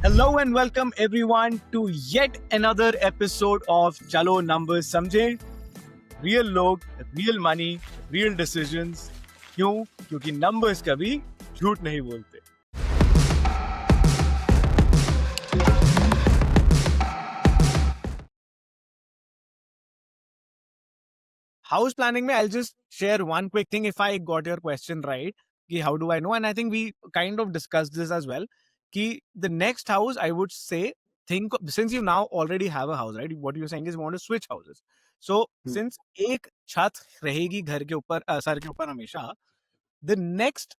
Hello and welcome everyone to yet another episode of Chalo Numbers Samjhe. Real log, real money, real decisions. क्यों? क्योंकि numbers कभी झूठ नहीं बोलते. House planning में I'll just share one quick thing if I got your question right. कि how do I know? And I think we kind of discussed this as well. कि the next house I would say think since you now already have a house, right? What you're saying is you want to switch houses. So since एक छत रहेगी घर के ऊपर sir के ऊपर हमेशा, the next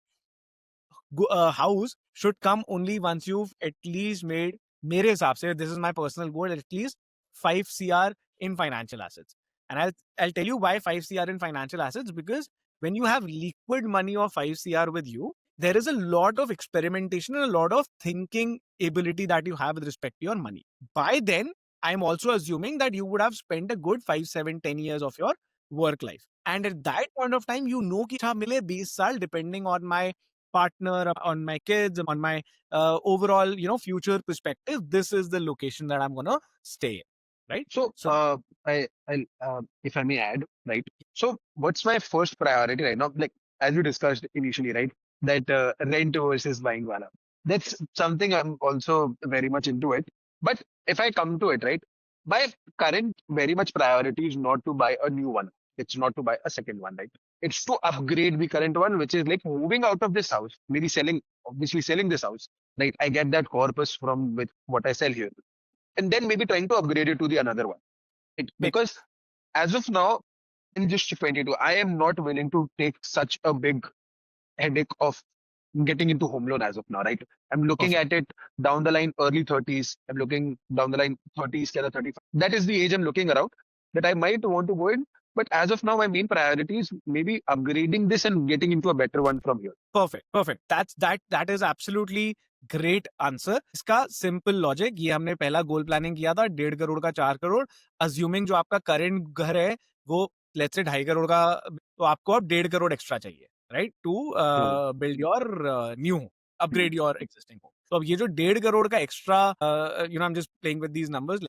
house should come only once you've at least made, मेरे हिसाब से, this is my personal goal, at least 5 CR in financial assets. And I'll tell you why 5 CR in financial assets, because when you have liquid money of 5 CR with you, there is a lot of experimentation and a lot of thinking ability that you have with respect to your money. By then, I'm also assuming that you would have spent a good 5, 7, 10 years of your work life. And at that point of time, you know कि अच्छा मिले 20 साल, depending on my partner, on my kids, on my overall, future perspective, this is the location that I'm gonna stay in, right? So, if I may add, right? So, what's my first priority right now? Like, as we discussed initially, right? That rent versus buying wala. That's something I'm also very much into it. But if I come to it, right? My current very much priority is not to buy a new one. It's not to buy a second one, right? It's to upgrade the current one, which is like moving out of this house, maybe obviously selling this house, right? I get that corpus from with what I sell here, and then maybe trying to upgrade it to the another one. Because as of now, in just 22, I am not willing to take such a big headache of getting into home loan as of now, right? I'm looking at it down the line, early 30s. I'm looking down the line, 30s, 35. That is the age I'm looking around that I might want to go in. But as of now, my main priority is maybe upgrading this and getting into a better one from here. Perfect. That is absolutely great answer. इसका simple logic, ये हमने पहला goal planning किया था 1.5 करोड़ का 4 crore, assuming जो आपका current घर है वो लेट्स से 2.5 करोड़ का, तो आपको अब 1.5 करोड़ एक्स्ट्रा चाहिए, right, to build your new home, upgrade your existing home. तो अब ये जो 1.5 करोड़ का extra, I am just playing with these numbers,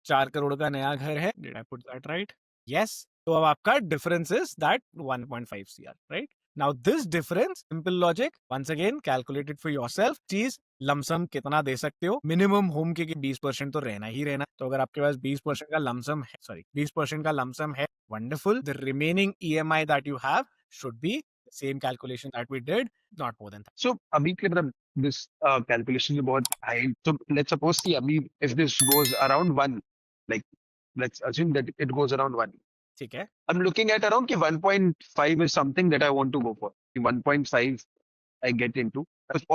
4 crore का नया घर है, did I put that right? Yes. तो अब आपका डिफरेंस इज दैट 1.5 CR, राइट? Now this difference, simple logic, once again calculate it for yourself. चीज लमसम कितना दे सकते हो? मिनिमम होम के 20% तो रहना ही रहना. तो अगर आपके पास 20% का लमसम है, 20% का लमसम है, wonderful. The remaining EMI that you have should be the same calculation that we did, not more than that. So अभी के मतलब this calculation is बहुत high. So let's suppose कि अभी if this goes around 1, like let's assume that it goes around 1. ठीक है. I'm looking at around 1.5 is something that I want to go for. 1.5 I get into.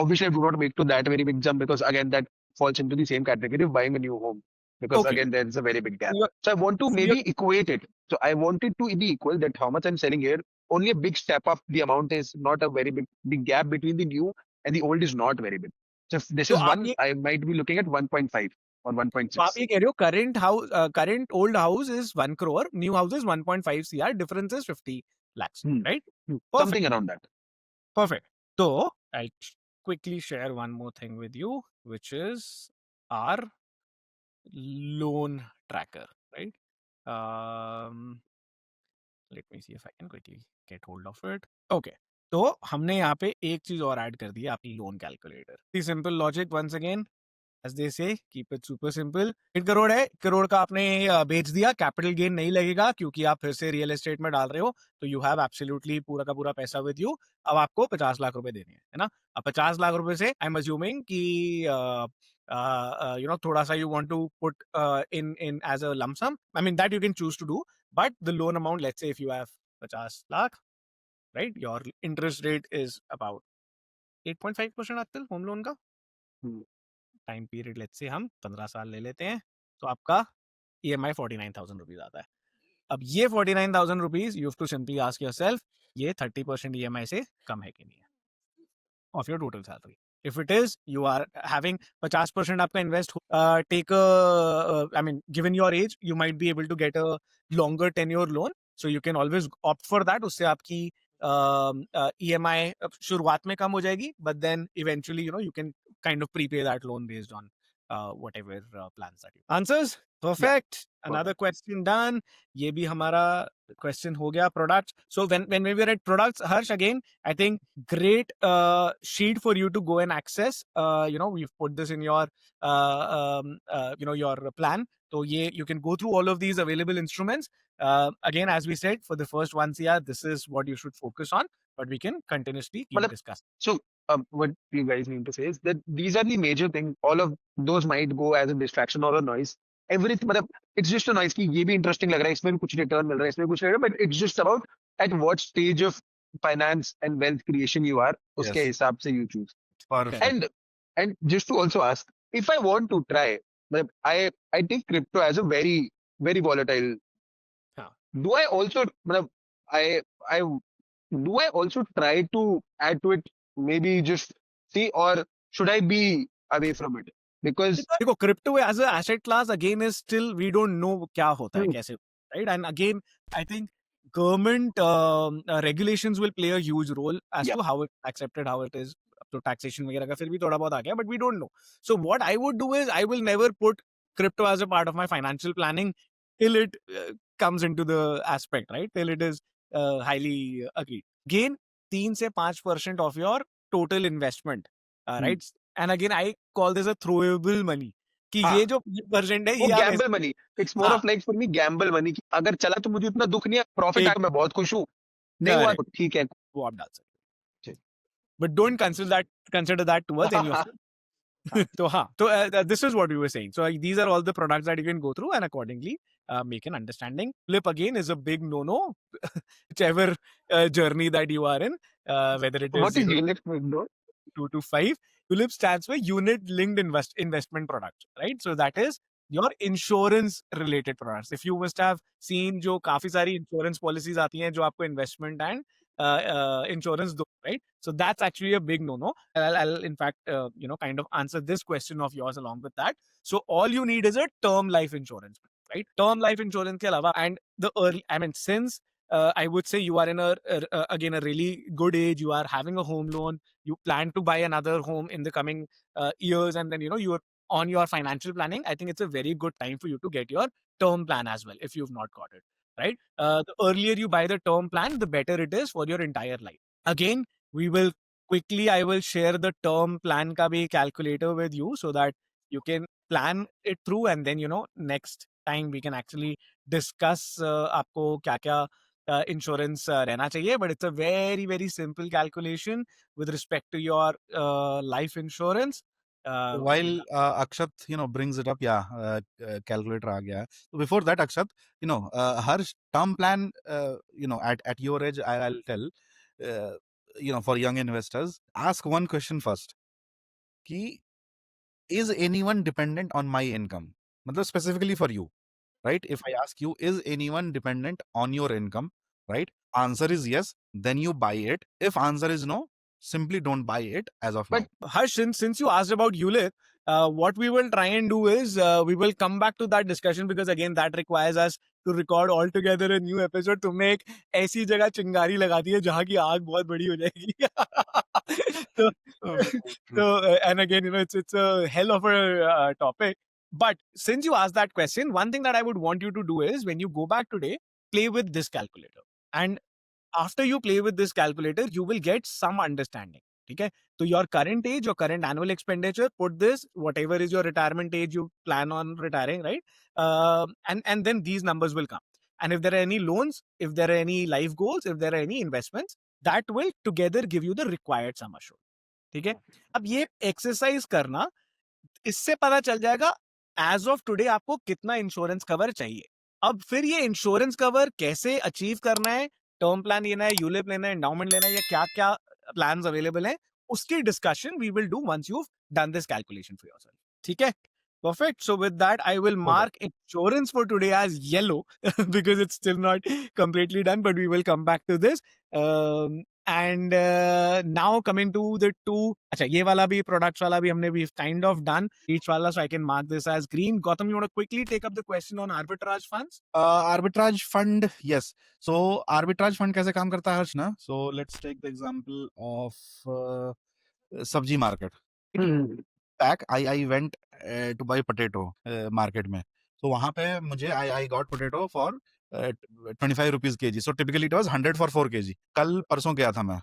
Obviously, I do not make to that very big jump because again that falls into the same category of buying a new home. Because again, there's a very big gap. So I want to maybe equate it. So I want it to be equal that how much I'm selling here. Only a big step up. The amount is not a very big gap between the new and the old is not very big. So if this is one, I might be looking at 1.5. or 1.6. तो आप ये कह रहे हो current old house is 1 crore, new house is 1.5 CR, difference is 50 lakhs, right? Something around that. Perfect. So I'll quickly share one more thing with you, which is our loan tracker, right? Let me see if I can quickly get hold of it. Okay. तो हमने यहाँ पे एक चीज और add कर दी है, आपकी loan calculator. Simple logic, once again, as they say, keep it super simple. 1 करोड़ है, करोड़ का आपने बेच दिया, कैपिटल गेन नहीं लगेगा क्योंकि आप फिर से रियल एस्टेट में डाल रहे हो, तो यू हैव एब्सोल्युटली पूरा का पूरा पैसा विद यू. अब आपको 50 लाख रुपए देने हैं, है ना? अब 50 लाख रुपए से आई एम अज्यूमिंग कि थोड़ा सा you want to put in as a lump sum. I mean that you can choose to do, but the loan amount, let's say if you have 50 lakh, right, your interest rate is about 8.5% आजकल home loan का. Time period let's say हम 15 साल ले लेते हैं, तो आपका EMI 49,000 rupees आता है. अब ये 49,000 rupees you have to simply ask yourself, ये 30% EMI से कम है कि नहीं है of your total salary. If it is, you are having 50% आपका invest take a I mean given your age you might be able to get a longer tenure loan, so you can always opt for that. उससे आपकी EMI शुरुआत में कम हो जाएगी, but then eventually you can kind of prepay that loan based on whatever plans that you answers. Yeah, Perfect. Another perfect. question done. ये भी हमारा question हो गया. Products. So when we were at products, Harsh, again, I think great sheet for you to go and access. We've put this in your your plan. So you can go through all of these available instruments. Again, as we said, for the first 1 CR, this is what you should focus on, but we can continuously keep Matlab, discussing. so what you guys mean to say is that these are the major things. All of those might go as a distraction or a noise. Everything, मतलब it's just a noise कि ये भी interesting लग रहा है, इसमें भी कुछ return मिल रहा है, इसमें कुछ return, but it's just about at what stage of finance and wealth creation you are. उसके Yes. हिसाब से you choose. Perfect. And just to also ask, if I want to try, मतलब I take crypto as a very very volatile. हाँ. Do I also मतलब I do I also try to add to it, maybe just see, or should I be away from it? Because देखो crypto as a asset class again is still we don't know क्या होता है कैसे, right? And again I think government regulations will play a huge role as Yeah. to how it's accepted, how it is. तो taxation वगैरह का फिर भी थोड़ा बहुत आ गया, but we don't know. So what I would do is I will never put crypto as a part of my financial planning till it comes into the aspect, right? Till it is highly agreed. Gain 3 से 5% of your total investment, right? And again I call this a throwable money कि हाँ. ये जो percent है वो ये आप gamble money. It's more हाँ. of like for me gamble money. कि अगर चला तो मुझे इतना दुख नहीं है, profit एक- आया मैं बहुत खुश हूँ, नहीं हुआ Correct. तो ठीक है. वो आप डाल सकते ठीक. हो. But don't consider that towards any of it. So this is what we were saying. So these are all the products that you can go through and accordingly make an understanding. Flip again is a big no-no, whichever journey that you are in, whether it is What is 0 unit window? 2 to 5. ULIP stands for unit linked investment products, right? So that is your insurance related products. If you must have seen जो काफी सारी insurance policies आती हैं जो आपको investment and insurance दो, right? So that's actually a big no-no. I'll in fact kind of answer this question of yours along with that. So all you need is a term life insurance, right? Term life insurance के अलावा and the early, I mean since I would say you are in again a really good age, you are having a home loan, you plan to buy another home in the coming years, and then you're on your financial planning, I think it's a very good time for you to get your term plan as well if you've not got it, right? The earlier you buy the term plan, the better it is for your entire life. Again, I will share the term plan ka bhi calculator with you so that you can plan it through, and then next time we can actually discuss आपको क्या क्या insurance रहना चाहिए, but it's a very very simple calculation with respect to your life insurance. While Akshat, brings it up, calculator आ गया है. So before that, Akshat, her term plan, at your age, I'll tell, for young investors, ask one question first. Ki, is anyone dependent on my income? मतलब specifically for you, right? If I ask you, is anyone dependent on your income, right? Answer is yes, then you buy it. If answer is no, simply don't buy it as of now. But Harsh, since you asked about ULIP, what we will try and do is we will come back to that discussion because again that requires us to record all together a new episode. तुमने एक ऐसी जगह चिंगारी लगा दी है जहाँ की आग बहुत बड़ी हो जाएगी. so, and again it's a hell of a topic. But since you asked that question, one thing that I would want you to do is when you go back today, play with this calculator. And after you play with this calculator, you will get some understanding. Okay? So your current age, your current annual expenditure, put this, whatever is your retirement age you plan on retiring, right? And then these numbers will come. And if there are any loans, if there are any life goals, if there are any investments, that will together give you the required sum assured. ठीक है? अब ये exercise करना, इससे पता चल जाएगा as of today आपको कितना इंश्योरेंस कवर चाहिए. अब फिर ये इंश्योरेंस कवर कैसे अचीव करना है, टर्म प्लान लेना है, यूलिप लेना है, एंडाउमेंट लेना है, या क्या क्या प्लान्स अवेलेबल हैं, उसकी discussion we will do once you done this calculation for yourself. ठीक है? Perfect. So with that, I will mark insurance for today as yellow because it's still not completely done, but we will come back to this. And now coming to the two, अच्छा ये वाला भी products वाला भी हमने we've kind of done each वाला, so I can mark this as green. Gautam, you want to quickly take up the question on arbitrage funds? Arbitrage fund, yes. So arbitrage fund कैसे काम करता है हर्ष ना? So let's take the example of सब्जी market. Hmm. Back I went to buy potato market में. So वहाँ पे मुझे I got potato for 25 rupees kg. So typically it was 100 for 4 kg. कल परसों गया था मैं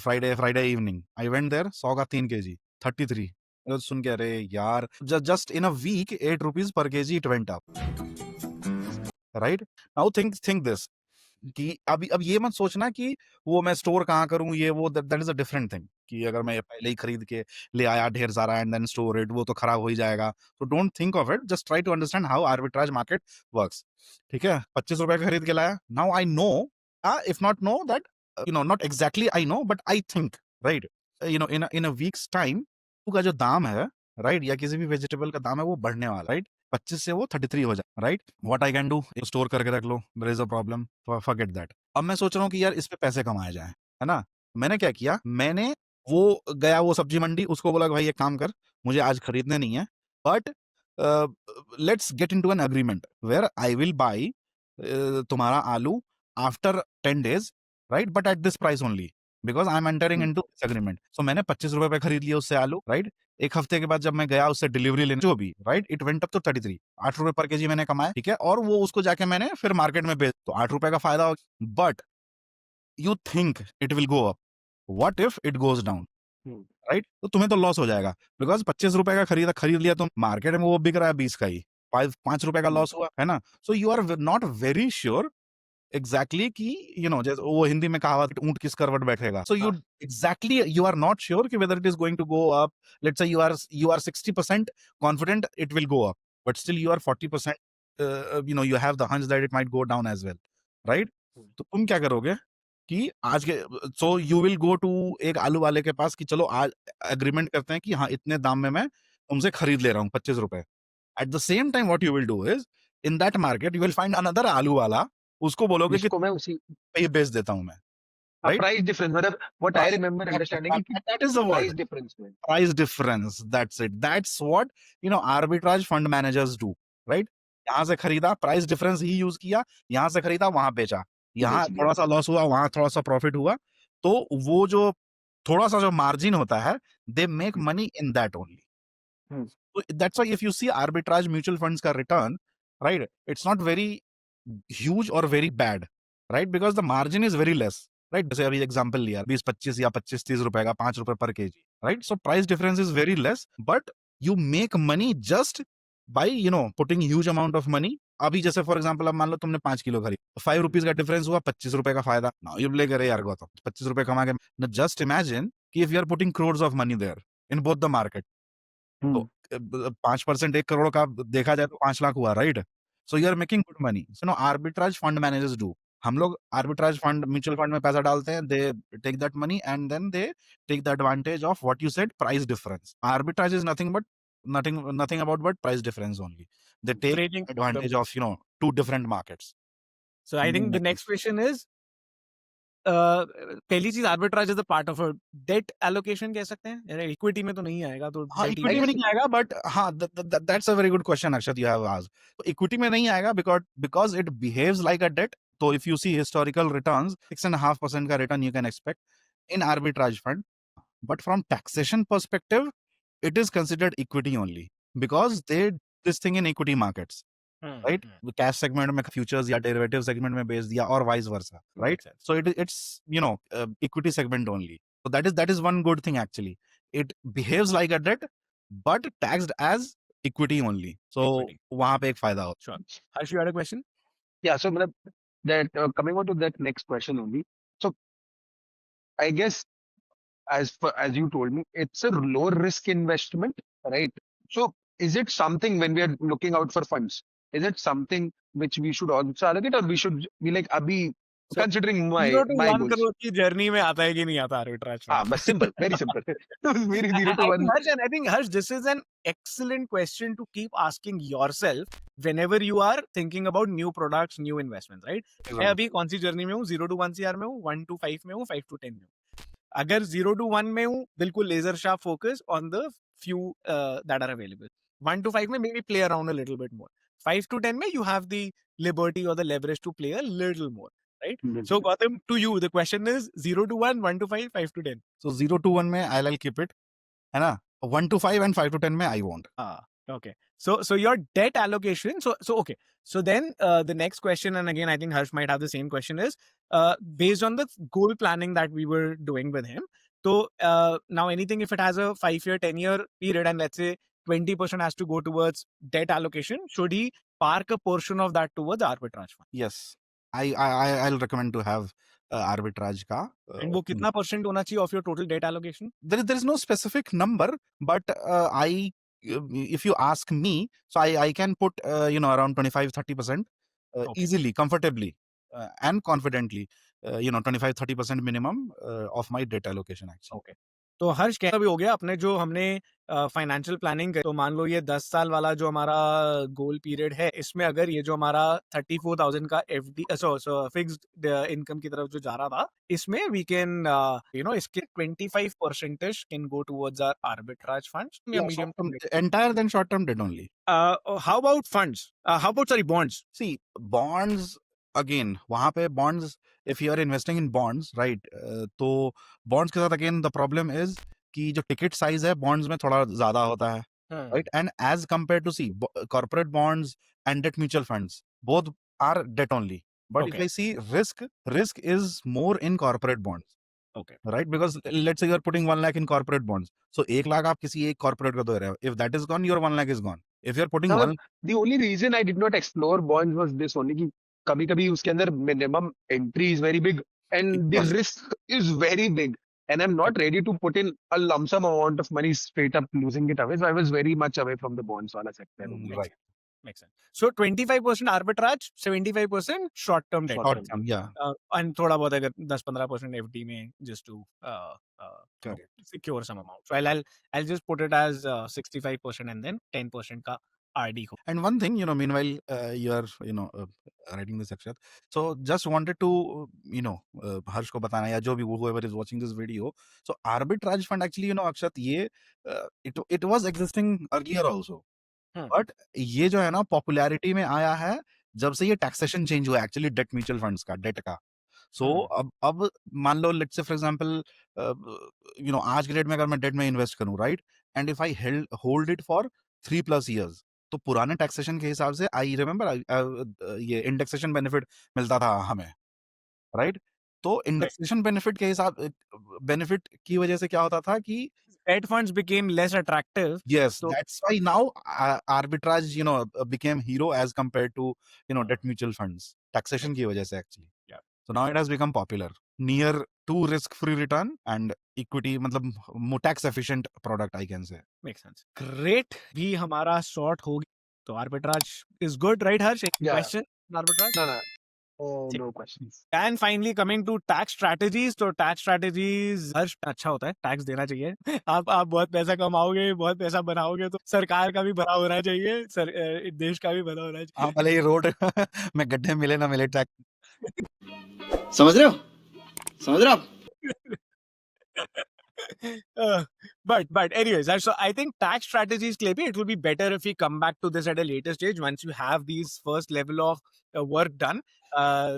Friday evening. I went there, 100 का 3 kg, 33. तो सुन के अरे यार, just in a week 8 rupees per kg it went up. Right? Now think this. कि अब ये मत सोचना कि वो मैं स्टोर कहाँ करूं, ये वो that is a different thing कि अगर मैं पहले ही खरीद के ले आया ढेर सारा एंड देन स्टोर इट, वो तो खराब हो ही जाएगा. तो don't think of it, just try to understand how arbitrage market works. ठीक है, 25 रुपए का खरीद के लाया. Now I know, if not know that, not exactly I know, but I think, right, in a weeks time का जो दाम है, राइट, या किसी भी वेजिटेबल का दाम है वो बढ़ने वाला, राइट. 25 से वो 33 हो जाए, right. What I can do, store करके रख लो, there is a problem, forget that. अब मैं सोच रहा हूँ कि यार इस पे पैसे कमाए जाए, है ना. मैंने क्या किया, मैंने वो गया वो सब्जी मंडी, उसको बोला कि भाई एक काम कर, मुझे आज खरीदने नहीं है, but let's get into an agreement where I will buy तुम्हारा आलू after 10 days, right, but at this price only, because I am entering into this agreement. So मैंने 25 रुपए पे खरीद लिया उससे आलू, राइट. एक हफ्ते के बाद जब मैं गया उससे डिलीवरी लेने, जो भी, right, it went up to 33, 8 रुपए पर केजी मैंने कमाया, ठीक है. और वो उसको जाके मैंने फिर मार्केट में बेच, तो 8 रुपए का फायदा हो. But you think it will go up, what if it goes down, Hmm. Right. तो तुम्हें तो लॉस हो जाएगा, बिकॉज 25 रुपए का खरीद लिया तुम, मार्केट में वो बिक रहा है 20 का ही, 5 रुपए का लॉस हुआ, है ना. So you are not very sure exactly कि जैसे वो हिंदी में कहावत, ऊंट किस करवट बैठेगा. So you exactly you are not sure कि whether it is going to go up. Let's say you are 60% confident it will go up, but still you are 40%, you have the hunch that it might go down as well, right. तो तुम क्या करोगे कि आज के, so you will go to एक आलू वाले के पास कि चलो आज एग्रीमेंट करते हैं कि हाँ इतने दाम में मैं तुमसे खरीद ले रहा हूँ 25 रुपए. At the same time what you will do is, in that market you will find another आलू वाला, उसको बोलोगे कि जिसको मैं उसी पे ये बेच देता हूँ मैं, राइट. प्राइस डिफरेंस, मतलब व्हाट आई रिमेम्बर अंडरस्टैंडिंग कि that is the price word, difference में price difference. That's it. That's what arbitrage fund managers do, right. यहाँ से खरीदा, प्राइस डिफरेंस ही यूज किया, यहाँ से खरीदा वहां बेचा, यहाँ बेच दिया. थोड़ा सा लॉस हुआ, वहां थोड़ा सा प्रॉफिट हुआ. तो वो जो थोड़ा सा जो मार्जिन होता है, they make money in that only. Hmm. That's why if you see arbitrage mutual funds का return, right, it's not very huge or very bad, right, because the margin is very less, right. जैसे अभी example लिया 20-25 या 25-30 रुपए का, 5 रुपए पर KG, right. So price difference is very less, but you make money just by putting huge amount of money. अभी जैसे फॉर एग्जांपल, अब मान लो तुमने 5 किलो खरीद, 5 रुपीज का डिफरेंस हुआ, 25 रुपए का फायदा. नाउ यू ले यार गौतम 25 रुपए कमा के, जस्ट इमेजिन कि if you are putting crores of money there in both the market, तो 5% 1 करोड़ का देखा जाए तो 5 लाख हुआ, right. So you are making good money. So no arbitrage fund managers do. हम लोग आर्बिट्राज फंड, म्यूचुअल फंड में पैसा डालते हैं, they take that money and then they take the advantage of what you said, price difference. Arbitrage is nothing about but price difference only. They take Trading. advantage of two different markets. So I think the next question is, पहली चीज arbitrage is a part of a debt allocation कह सकते हैं, equity में तो नहीं आएगा, तो हाँ, debt इक्विटी में नहीं आएगा, बट हाँ, that's a very good question Akshat, you have asked. तो इक्विटी में नहीं आएगा because it behaves like a debt. तो if you see historical returns, 6.5% का return you can expect in arbitrage fund. But from taxation perspective, it is considered equity only because they this thing in equity markets, right? The cash segment में futures या derivative segment में बेच दिया, और vice versa, right? So it's equity segment only. So that is one good thing actually. It behaves like a debt, but taxed as equity only. So वहाँ पे एक फायदा होता है. Sure. Harsh, you had a question? Yeah, so मतलब that coming on to that next question only. So I guess as you told me, it's a low risk investment, right? So is it something, when we are looking out for funds, is it something which we should also allocate, or we should be like abhi So considering my 0 to my 1 goals. crore की journey में आता है कि नहीं आता arbitrage fund? But simple, very simple. Very I 0 to I 1. think Harsh, and I think Harsh, this is an excellent question to keep asking yourself whenever you are thinking about new products, new investments, right? मैं अभी कौन सी journey में हूँ? 0 to 1 CR में हूँ, 1 to 5 में हूँ, 5 to 10 में हूँ. अगर 0 to 1 में हूँ, बिल्कुल laser sharp focus on the few that are available. 1 to 5 में maybe play around a little bit more. 5 to 10 में you have the liberty or the leverage to play a little more, right? So Gautam, to you, the question is 0 to 1, 1 to 5, 5 to 10. So 0 to 1 में I'll keep it, है ना? 1 to 5 and 5 to 10 में I won't. Okay. So your debt allocation. So okay. So then the next question, and again I think Harsh might have the same question, is based on the goal planning that we were doing with him. So now anything if it has a 5-year, 10-year period, and let's say 20% has to go towards debt allocation, should he park a portion of that towards arbitrage fund? Yes, I'll recommend to have arbitrage का. And वो कितना percent होना चाहिए of your total debt allocation? There is no specific number, but if you ask me, so I can put around 25-30% Okay. easily, comfortably, and confidently. 25-30% minimum of my debt allocation actually. Okay तो हर्ष कैसा भी हो गया अपने जो हमने financial planning तो मान लो ये 10 साल वाला जो हमारा गोल पीरियड है इसमें अगर ये जो हमारा 34,000 का एफडी फिक्स्ड इनकम की तरफ जो जा रहा था इसमें वी कैन इसके 25% can go towards our arbitrage funds या medium term Entire then short term debt only. How about funds how about sorry bonds See, bonds again, वहां पे bonds, if you are investing in bonds, right? तो bonds के साथ again the problem is कि जो ticket size है bonds में थोड़ा ज्यादा होता है, right? And as compared to see corporate bonds and debt mutual funds, both are debt only. But if Okay. I see risk is more in corporate bonds. Okay. Right? Because let's say you are putting 1 lakh in corporate bonds. So 1 lakh आप किसी एक corporate को दे रहे हो. If that is gone, your 1 lakh is gone. If you are putting Now, one, the only reason I did not explore bonds was this only कि कभी-कभी उसके अंदर minimum entry is very big and the Yes. risk is very big. And I'm not ready to put in a lump sum amount of money straight up losing it away. So I was very much away from the bonds wala sector. right. Makes sense. So 25% arbitrage, 75% short term debt. Short term, yeah. And थोड़ा बहुत अगर 10-15% FD में just to Correct. secure some amount. So I'll just put it as 65% and then 10% का RD हो. And one thing, meanwhile, you are, writing this Akshat. So just wanted to, Harsh को बताना या जो भी whoever is watching this video. So arbitrage fund actually, Akshat, ये it was existing earlier also. But ये जो है ना popularity में आया है जब से ये taxation change हुआ actually debt mutual funds का debt का. So अब मान लो let's say for example, आज के डेट में अगर मैं डेट में इन्वेस्ट करूं, right? And if I hold it for 3+ years, तो पुराने टैक्सेशन के हिसाब से आई रिमेम्बर ये इंडेक्सेशन बेनिफिट मिलता था हमें, राइट? तो इंडेक्सेशन बेनिफिट के हिसाब बेनिफिट की वजह से क्या होता था कि Debt funds became less attractive. yes, So- that's why now arbitrage became hero as compared to debt mutual funds taxation की वजह से actually. Yeah. So now it has become popular, near to risk free return and equity, मतलब more tax efficient product I can say. Makes sense. Great. भी हमारा sort हो गया. तो arbitrage is good, right Harsh? Any Yeah. question on arbitrage? No. No questions. And finally coming to tax strategies. तो tax strategies हर्ष अच्छा होता है, tax देना चाहिए. आप बहुत पैसा कमाओगे, बहुत पैसा बनाओगे तो सरकार का भी भला होना चाहिए, देश का भी भला होना चाहिए. हाँ, भले ये रोड में गड्ढे मिले ना मिले टैक्स समझ रहे हो आप? But anyways, so I think tax strategies, Klepi, it will be better if we come back to this at a later stage once you have these first level of work done,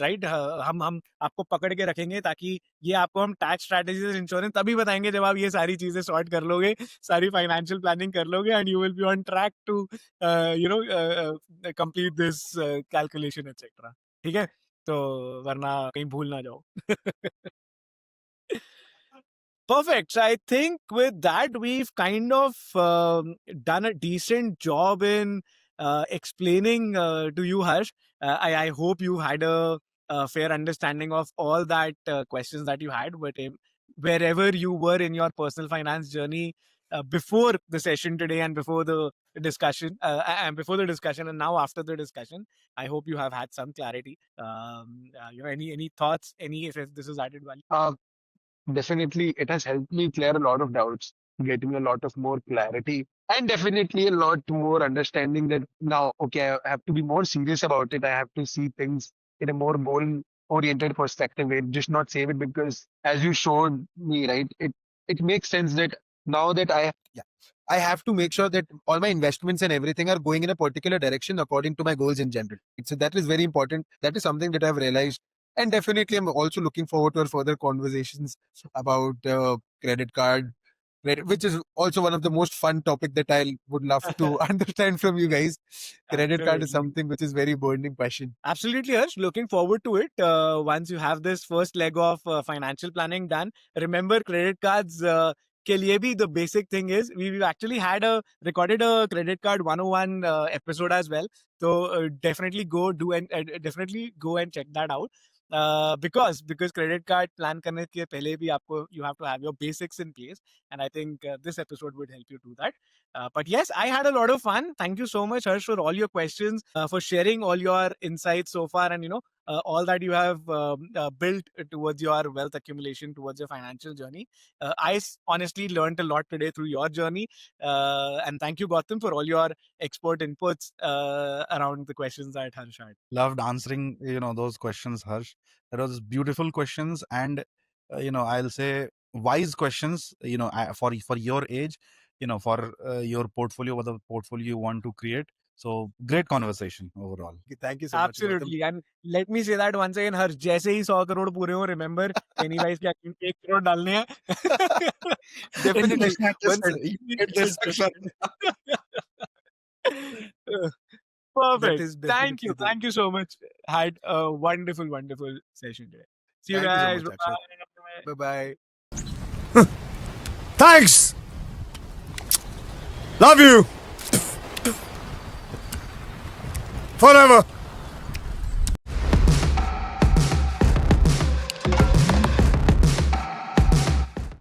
right? हम आपको पकड़ के रखेंगे ताकि ये आपको हम tax strategies insurance तभी बताएंगे जब आप ये सारी चीजें सॉर्ट कर लोगे, सारी फाइनेंशियल प्लानिंग कर लोगे and you will be on track to complete this calculation etc. ठीक है, तो वरना कहीं भूल ना जाओ. Perfect. So I think with that, we've kind of done a decent job in explaining to you, Harsh. I hope you had a fair understanding of all that questions that you had. But wherever you were in your personal finance journey, before the session today and before the discussion, and now after the discussion. I hope you have had some clarity. Any thoughts? If this is added value? Definitely, it has helped me clear a lot of doubts, getting a lot of more clarity, and definitely a lot more understanding that now, okay, I have to be more serious about it. I have to see things in a more goal-oriented perspective, and just not save it because, as you showed me, right, it makes sense that now that I have to make sure that all my investments and everything are going in a particular direction according to my goals in general. So that is very important. That is something that I've realized. And definitely, I'm also looking forward to our further conversations about credit card, which is also one of the most fun topic that I would love to understand from you guys. Credit card is Absolutely. something which is very burning passion. Absolutely, Harsh. Looking forward to it. Once you have this first leg of financial planning done, remember credit cards. के लिए भी the basic thing is we've actually recorded a credit card 101 episode as well. So definitely go and check that out. Because credit card plan करने के पहले भी आपको you have to have your basics in place, and I think this episode would help you do that. But yes, I had a lot of fun. Thank you so much, Harsh, for all your questions, for sharing all your insights so far, and all that you have built towards your wealth accumulation, towards your financial journey. Honestly learned a lot today through your journey, and thank you, Gautam, for all your expert inputs around the questions that Harsh had. Loved answering those questions, Harsh. That was beautiful questions, and I'll say wise questions. For your age, for your portfolio, what the portfolio you want to create. So great conversation overall. Thank you so much, Gautam. Absolutely. And let me say that once again, Harsh, जैसे ही 100 करोड़ पूरे हो, remember Pennywise के account में 1 करोड़ डालने हैं. Definitely. Perfect. That is Thank you. definitely Thank you so much. Had a wonderful, wonderful session today. See you Thank you so guys. much, Bye-bye. Bye-bye. Thanks. Love you. Forever.